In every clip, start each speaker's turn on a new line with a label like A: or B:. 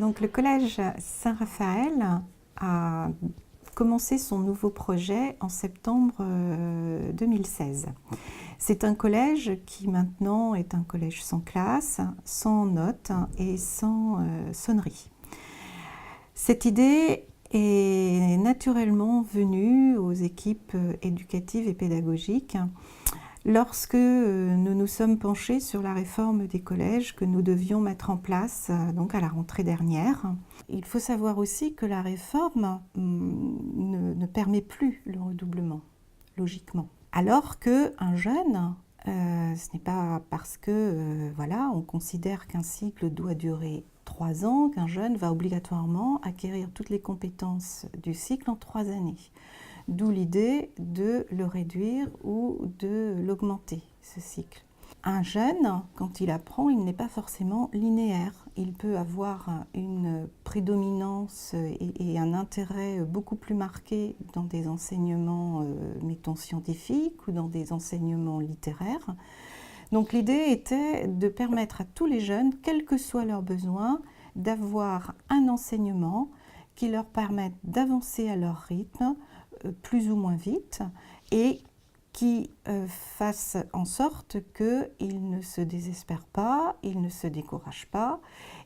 A: Donc le collège Saint-Raphaël a commencé son nouveau projet en septembre 2016. C'est un collège qui maintenant est un collège sans classe, sans notes et sans sonnerie. Cette idée est naturellement venue aux équipes éducatives et pédagogiques lorsque nous nous sommes penchés sur la réforme des collèges que nous devions mettre en place donc à la rentrée dernière. Il faut savoir aussi que la réforme ne permet plus le redoublement, logiquement. Alors qu'un jeune, ce n'est pas parce que voilà, on considère qu'un cycle doit durer 3 ans qu'un jeune va obligatoirement acquérir toutes les compétences du cycle en 3 années. D'où l'idée de le réduire ou de l'augmenter, ce cycle. Un jeune, quand il apprend, il n'est pas forcément linéaire. Il peut avoir une prédominance et un intérêt beaucoup plus marqué dans des enseignements, mettons, scientifiques ou dans des enseignements littéraires. Donc l'idée était de permettre à tous les jeunes, quels que soient leurs besoins, d'avoir un enseignement qui leur permette d'avancer à leur rythme, plus ou moins vite, et qui fasse en sorte qu'ils ne se désespèrent pas, ils ne se découragent pas,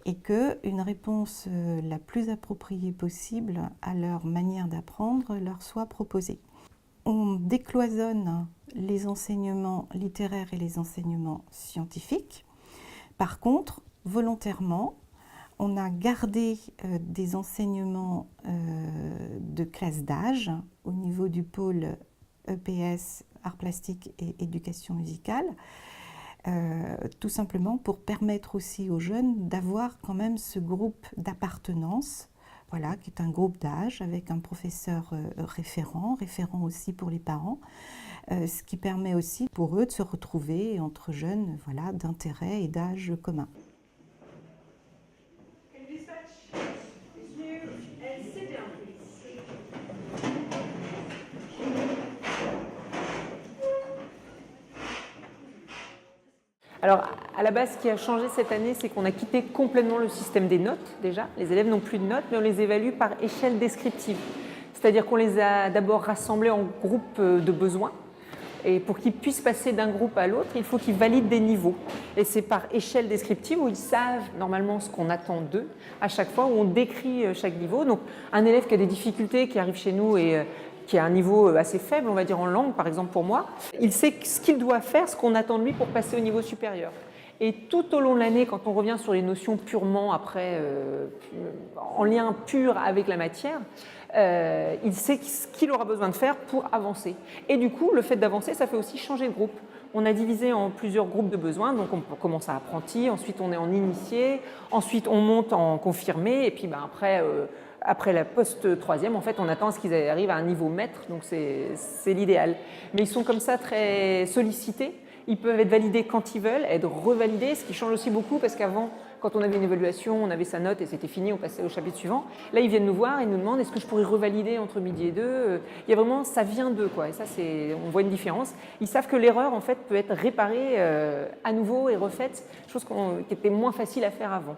A: et qu'une réponse la plus appropriée possible à leur manière d'apprendre leur soit proposée. On décloisonne les enseignements littéraires et les enseignements scientifiques. Par contre, volontairement, on a gardé des enseignements de classe d'âge au niveau du pôle EPS, arts plastiques et éducation musicale, tout simplement pour permettre aussi aux jeunes d'avoir quand même ce groupe d'appartenance, voilà, qui est un groupe d'âge avec un professeur référent aussi pour les parents, ce qui permet aussi pour eux de se retrouver entre jeunes, voilà, d'intérêts et d'âge communs.
B: Alors, à la base, ce qui a changé cette année, c'est qu'on a quitté complètement le système des notes, déjà. Les élèves n'ont plus de notes, mais on les évalue par échelle descriptive. C'est-à-dire qu'on les a d'abord rassemblés en groupes de besoins. Et pour qu'ils puissent passer d'un groupe à l'autre, il faut qu'ils valident des niveaux. Et c'est par échelle descriptive où ils savent normalement ce qu'on attend d'eux à chaque fois, où on décrit chaque niveau. Donc, un élève qui a des difficultés, qui arrive chez nous et qui a un niveau assez faible, on va dire en langue, par exemple pour moi, il sait ce qu'il doit faire, ce qu'on attend de lui pour passer au niveau supérieur. Et tout au long de l'année, quand on revient sur les notions purement après, en lien pur avec la matière, il sait ce qu'il aura besoin de faire pour avancer. Et du coup, le fait d'avancer, ça fait aussi changer de groupe. On a divisé en plusieurs groupes de besoins, donc on commence à apprenti, ensuite on est en initié, ensuite on monte en confirmé, et puis après la post-troisième, en fait, on attend à ce qu'ils arrivent à un niveau maître, donc c'est l'idéal. Mais ils sont comme ça très sollicités. Ils peuvent être validés quand ils veulent, être revalidés, ce qui change aussi beaucoup parce qu'avant, quand on avait une évaluation, on avait sa note et c'était fini, on passait au chapitre suivant. Là, ils viennent nous voir et nous demandent est-ce que je pourrais revalider entre midi et 2. Il y a vraiment, ça vient d'eux, quoi. Et ça, on voit une différence. Ils savent que l'erreur, en fait, peut être réparée à nouveau et refaite, chose qui était moins facile à faire avant.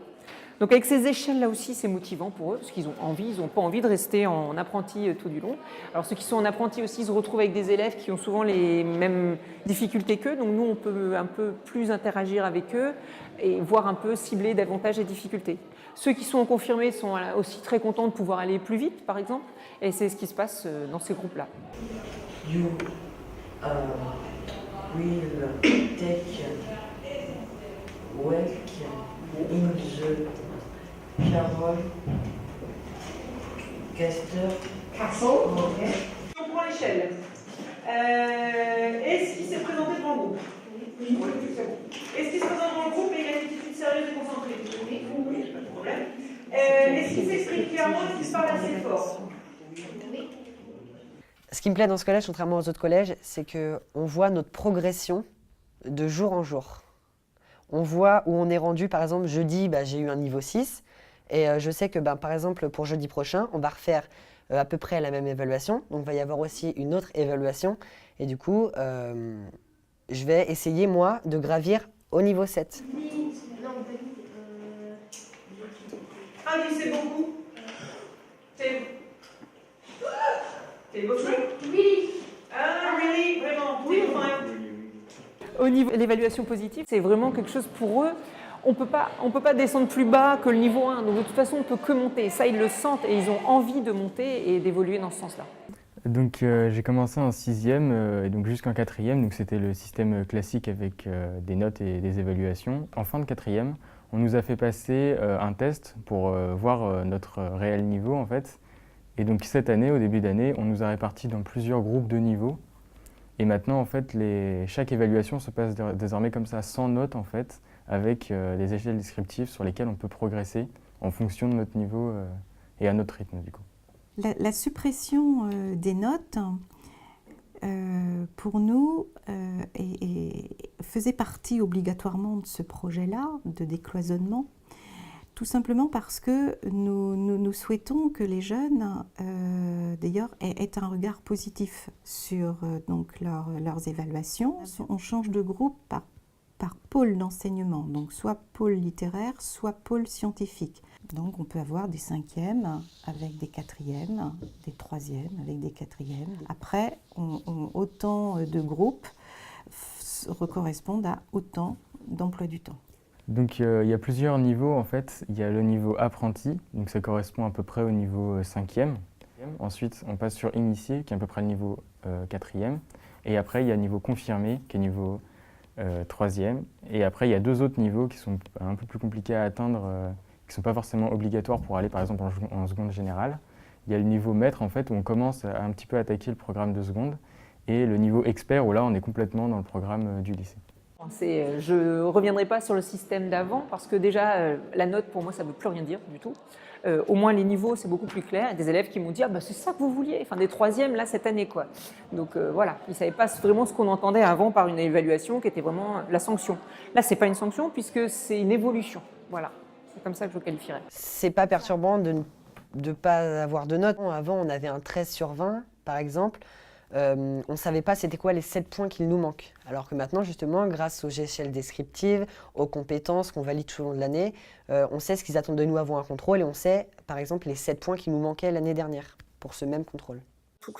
B: Donc avec ces échelles-là aussi, c'est motivant pour eux, parce qu'ils ont envie, ils n'ont pas envie de rester en apprenti tout du long. Alors ceux qui sont en apprenti aussi se retrouvent avec des élèves qui ont souvent les mêmes difficultés qu'eux, donc nous on peut un peu plus interagir avec eux et voir un peu cibler davantage les difficultés. Ceux qui sont confirmés sont aussi très contents de pouvoir aller plus vite, par exemple, et c'est ce qui se passe dans ces groupes-là.
C: You will take work in the Carol Castle.
B: Okay. On prend l'échelle. Est-ce qu'il s'est présenté devant le groupe? Oui. Est-ce qu'il se présente devant le groupe et il a une attitude sérieuse et concentrée? Oui, pas de problème. Est-ce qu'il s'exprime clairement? Est-ce qu'il se parle assez fort? Oui.
D: Ce qui me plaît dans ce collège, contrairement aux autres collèges, c'est qu'on voit notre progression de jour en jour. On voit où on est rendu, par exemple, jeudi, j'ai eu un niveau 6. Et je sais que, par exemple, pour jeudi prochain, on va refaire à peu près la même évaluation. Donc, il va y avoir aussi une autre évaluation. Et du coup, je vais essayer, moi, de gravir au niveau 7.
B: 1, 10, c'est beaucoup. C'est beaucoup.
E: Really?
B: Ah, really? Vraiment? Au niveau de l'évaluation positive, c'est vraiment quelque chose pour eux. On peut pas descendre plus bas que le niveau 1. Donc de toute façon, on peut que monter. Ça, ils le sentent et ils ont envie de monter et d'évoluer dans ce sens-là.
F: Donc j'ai commencé en 6e et donc jusqu'en 4e, donc c'était le système classique avec des notes et des évaluations. En fin de 4e, on nous a fait passer un test pour voir notre réel niveau en fait. Et donc cette année, au début d'année, on nous a répartis dans plusieurs groupes de niveaux. Et maintenant en fait, chaque évaluation se passe désormais comme ça, sans notes en fait, avec des échelles descriptives sur lesquelles on peut progresser en fonction de notre niveau et à notre rythme du coup.
A: La suppression des notes, pour nous, faisait partie obligatoirement de ce projet-là, de décloisonnement, tout simplement parce que nous souhaitons que les jeunes, d'ailleurs, aient un regard positif sur donc leurs évaluations. On change de groupe par pôle d'enseignement, donc soit pôle littéraire, soit pôle scientifique. Donc on peut avoir des 5e avec des 4e, des 3e avec des 4e. Après, autant de groupes correspondent à autant d'emplois du temps.
F: Donc il y a plusieurs niveaux en fait. Il y a le niveau apprenti, donc ça correspond à peu près au niveau 5e. Ensuite, on passe sur initié, qui est à peu près le niveau 4e. Et après, il y a le niveau confirmé, qui est niveau 3e. Et après, il y a 2 autres niveaux qui sont un peu plus compliqués à atteindre, qui ne sont pas forcément obligatoires pour aller par exemple en seconde générale. Il y a le niveau maître en fait, où on commence à un petit peu attaquer le programme de seconde. Et le niveau expert, où là, on est complètement dans le programme du lycée.
B: Je ne reviendrai pas sur le système d'avant parce que déjà, la note, pour moi, ça ne veut plus rien dire du tout. Au moins, les niveaux, c'est beaucoup plus clair. Il y a des élèves qui m'ont dit « Ah, bah, c'est ça que vous vouliez !» Enfin, des 3e, là, cette année, quoi. Donc, voilà, ils ne savaient pas vraiment ce qu'on entendait avant par une évaluation qui était vraiment la sanction. Là, ce n'est pas une sanction puisque c'est une évolution. Voilà, c'est comme ça que je le qualifierais.
D: C'est pas perturbant de ne pas avoir de notes. Avant, on avait un 13 sur 20, par exemple. On ne savait pas c'était quoi les 7 points qu'il nous manque. Alors que maintenant, justement, grâce aux échelles descriptives, aux compétences qu'on valide tout au long de l'année, on sait ce qu'ils attendent de nous avant un contrôle et on sait, par exemple, les 7 points qui nous manquaient l'année dernière pour ce même contrôle.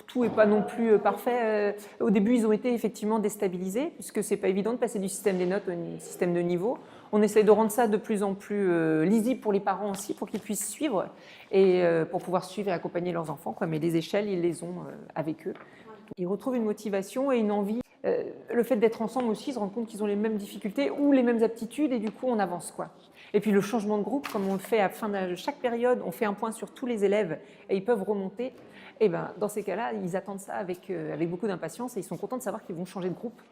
B: Tout n'est pas non plus parfait. Au début, ils ont été effectivement déstabilisés, puisque ce n'est pas évident de passer du système des notes au système de niveau. On essaie de rendre ça de plus en plus lisible pour les parents aussi, pour qu'ils puissent suivre, et pour pouvoir suivre et accompagner leurs enfants, quoi. Mais les échelles, ils les ont avec eux. Ils retrouvent une motivation et une envie. Le fait d'être ensemble aussi, ils se rendent compte qu'ils ont les mêmes difficultés ou les mêmes aptitudes, et du coup, on avance, quoi. Et puis le changement de groupe, comme on le fait à la fin de chaque période, on fait un point sur tous les élèves et ils peuvent remonter. Et ben, dans ces cas-là, ils attendent ça avec beaucoup d'impatience et ils sont contents de savoir qu'ils vont changer de groupe.